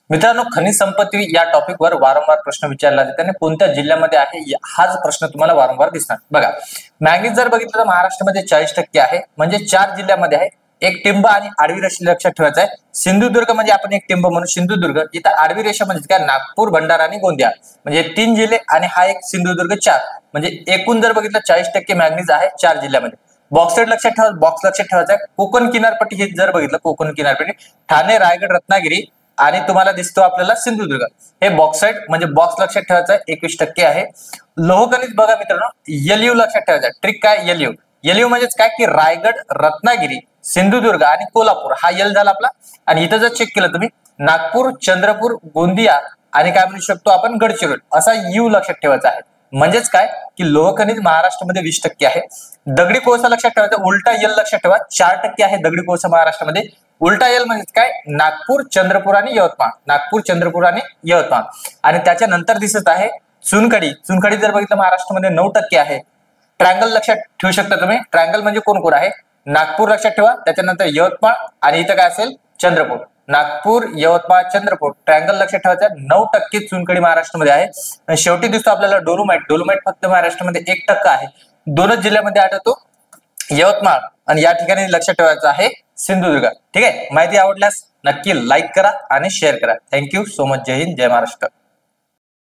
मित्रांनो, खनिज संपत्ती या टॉपिकवर वारंवार प्रश्न विचारला जातो आणि कोणत्या जिल्ह्यामध्ये आहे हाच प्रश्न तुम्हाला वारंवार दिसणार. बघा, मॅंगनीज जर बघितलं तर महाराष्ट्रामध्ये 40% आहे, म्हणजे 4 जिल्ह्यामध्ये आहे. एक टिंब आणि आडवी रेषा लक्षात ठेवायचं आहे. सिंधुदुर्ग म्हणजे आपण एक टिंब म्हणून सिंधुदुर्ग, इथं आडवी रेषा म्हणजे काय नागपूर, भंडारा आणि गोंदिया, म्हणजे 3 जिल्हे आणि हा एक सिंधुदुर्ग 4, म्हणजे एकूण जर बघितलं 40% मॅंगनीज आहे 4 जिल्ह्यामध्ये. बॉक्साईट लक्षात ठेवा, बॉक्स लक्षात ठेवायचा आहे. कोकण किनारपट्टी हे जर बघितलं, कोकण किनारपट्टी ठाणे, रायगड, रत्नागिरी आणि तुम्हाला दिसतो आपल्याला सिंधुदुर्ग, हे बॉक्साईट म्हणजे बॉक्स लक्षात ठेवायचा आहे 21% आहे. लोहखनिज बघा मित्रांनो, एलयू लक्षात ठेवायचा. ट्रिक काय एलयू, एलयू म्हणजेच काय की रायगड, रत्नागिरी, सिंधुदुर्ग आणि कोल्हापूर हा एल झाला आपला. आणि इथं जर चेक केलं तुम्ही नागपूर, चंद्रपूर, गोंदिया आणि काय म्हणू शकतो आपण गडचिरोली, असा यू लक्षात ठेवायचा आहे. म्हणजेच काय की लोहखनिज महाराष्ट्रामध्ये 20% आहे. दगडी कोळसा लक्षात ठेवायचा, उलटा एल लक्षात ठेवा, 4% आहे दगडी कोळसा महाराष्ट्रामध्ये. उलटा एल म्हणजे काय नागपूर, चंद्रपूर आणि यवतमाळ, नागपूर, चंद्रपूर आणि यवतमाळ. आणि त्याच्यानंतर दिसत आहे चुनखडी. चुनखडी जर बघितलं महाराष्ट्रामध्ये 9% आहे. ट्रायंगल लक्षात ठेवू शकता तुम्ही. ट्रायंगल म्हणजे कोण कोण आहे, नागपूर लक्षात ठेवा, त्याच्यानंतर यवतमाळ आणि इथं काय असेल चंद्रपूर. नागपूर, यवतमाळ, चंद्रपूर ट्रायंगल लक्षात ठेवायचं. 9% चुनखडी महाराष्ट्रामध्ये आहे. शेवटी दिसतो आपल्याला डोलोमाइट. डोलोमाइट फक्त महाराष्ट्रामध्ये 1% आहे. दोनच जिल्ह्यामध्ये आढळतो, यवतमाळ आणि या ठिकाणी लक्षात ठेवायचं आहे सिंधुदुर्ग. ठीक आहे, माहिती आवडल्यास नक्की लाईक करा आणि शेअर करा. Thank you so much. जय हिंद, जय महाराष्ट्र.